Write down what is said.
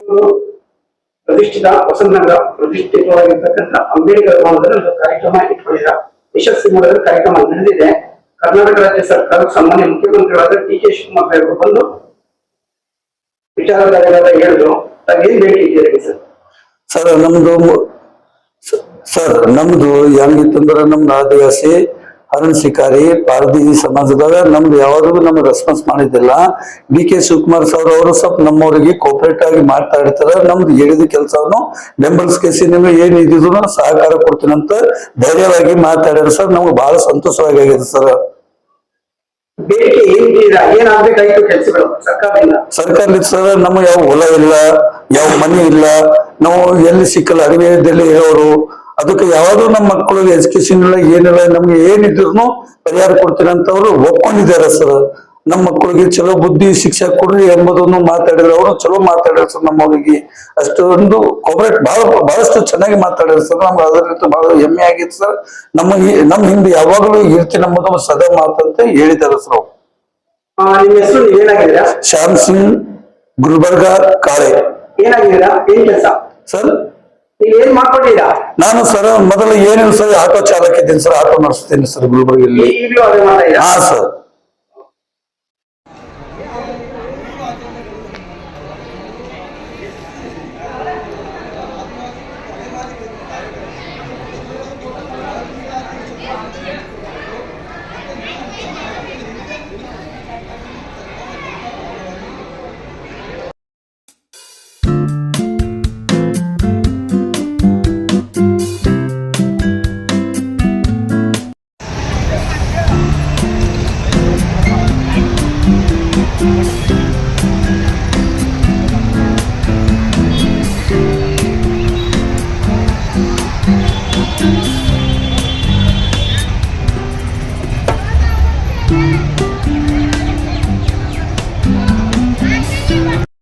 ಇವರು ಪ್ರತಿಷ್ಠಿತ ಹೊಸನಗರ ಪ್ರತಿಷ್ಠಿತವಾಗಿರ್ತಕ್ಕಂಥ ಅಂಬೇಡ್ಕರ್ ಭವನದಲ್ಲಿ ಒಂದು ಕಾರ್ಯಕ್ರಮ ಇಟ್ಕೊಂಡಿದ್ದಾರೆ. ಯಶಸ್ವಿ ಮೂಲಕ ಕಾರ್ಯಕ್ರಮ ನಡೆದಿದೆ. ಕರ್ನಾಟಕ ರಾಜ್ಯ ಸರ್ಕಾರ ಸಾಮಾನ್ಯ ಮುಖ್ಯಮಂತ್ರಿಗಳಾದ ಡಿ.ಕೆ. ಶಿವಕುಮಾರ್ ಅವರು ಬಂದು ವಿಚಾರಧಾರೆಗಳ ಹೇಳಿದ್ರು. ಏನ್ ಬೇಕಿದ್ದೀರಿ ಸರ್? ನಮ್ದು ಹೆಂಗಿತ್ತಂದ್ರ ನಮ್ದು ಆದಿವಾಸಿ ಅರುಣ್ ಶಿಕಾರಿ ಪಾರದಿ ಸಮಾಜದಾಗ ನಮ್ದು ಯಾವಾಗೂ ನಮ್ಗೆ ರೆಸ್ಪಾನ್ಸ್ ಮಾಡಿದ್ದಿಲ್ಲ. ಡಿ.ಕೆ. ಶಿವಕುಮಾರ್ ಸರ್ ಅವರು ಸ್ವಲ್ಪ ನಮ್ಮವರಿಗೆ ಕೋಪರೇಟ್ ಆಗಿ ಮಾಡ್ತಾ ಇರ್ತಾರೆ. ನಮ್ದು ಹೇಳಿದ ಕೆಲಸವನ್ನು ಬೆಂಬಲಿಸಿ ನಿಮ್ಗೆ ಏನ್ ಇದ್ದಿದ್ರು ಸಹಕಾರ ಕೊಡ್ತೀನಿ ಅಂತ ಧೈರ್ಯವಾಗಿ ಮಾತಾಡ್ಯಾರ ಸರ್. ನಮ್ಗೆ ಬಹಳ ಸಂತೋಷವಾಗಿದೆ ಸರ್. ಸರ್ಕಾರದಿಂದ ಸರ್ ನಮ್ಗೆ ಯಾವ ಹೊಲ ಇಲ್ಲ, ಯಾವ ಮನೆ ಇಲ್ಲ, ನಾವು ಎಲ್ಲಿ ಸಿಕ್ಕಲ್ಲ, ಅಡವಿಯಲ್ಲಿ ಇರೋರು. ಅದಕ್ಕೆ ಯಾವಾಗೂ ನಮ್ಮ ಮಕ್ಕಳಿಗೆ ಎಜುಕೇಶನ್ ಇಲ್ಲ, ಏನಿಲ್ಲ, ನಮ್ಗೆ ಏನಿದ್ರು ಪರಿಹಾರ ಕೊಡ್ತೀನಿ ಅಂತ ಅವರು ಒಪ್ಕೊಂಡಿದ್ದಾರೆ ಸರ್. ನಮ್ಮ ಮಕ್ಕಳಿಗೆ ಚಲೋ ಬುದ್ಧಿ ಶಿಕ್ಷೆ ಕೊಡ್ರಿ ಎಂಬುದನ್ನು ಮಾತಾಡಿದ್ರೆ ಅವರು ಚಲೋ ಮಾತಾಡ್ಯಾರ ಸರ್. ನಮ್ಮವರಿಗೆ ಅಷ್ಟೊಂದು ಕೋಪರೇಟ್ ಬಹಳಷ್ಟು ಚೆನ್ನಾಗಿ ಮಾತಾಡ್ಯಾರ ಸರ್. ನಮ್ಗೆ ಅದರಿಂದ ಬಹಳ ಹೆಮ್ಮೆ ಆಗಿತ್ತು ಸರ್. ನಮ್ಮ ಹಿಂದೆ ಯಾವಾಗಲೂ ಇರ್ತೀನಿ ಎಂಬುದು ಸದಾ ಮಾತಂತ ಹೇಳಿದ್ದಾರೆ ಸರ್. ನಿಮ್ಮ ಹೆಸರು ಏನಾಗಿದ್ದೀರಾ? ಶ್ಯಾಮ್ ಸಿಂಗ್ ಗುಲ್ಬರ್ಗ ಕಾಳೆ. ಏನಾಗಿದ್ದೀರಾ? ಏನ್ ಕೆಲಸ ಸರ್? ಏನ್ ಮಾಡ್ಕೊಂಡಿದ್ದೀರಾ? ನಾನು ಸರ್ ಮೊದಲು ಏನಿಲ್ಲ ಸರ್, ಆಟೋ ಚಾಲಕ ಇದ್ದೀನಿ ಸರ್. ಆಟೋ ನಡೆಸ್ತೀನಿ ಸರ್ ಗುಲ್ಬರ್ಗಲ್ಲಿ. ಈಗಲೂ ಅದೇ ಮಾಡ್ತಾ ಇದ್ದೀರಾ? ಹಾ ಸರ್.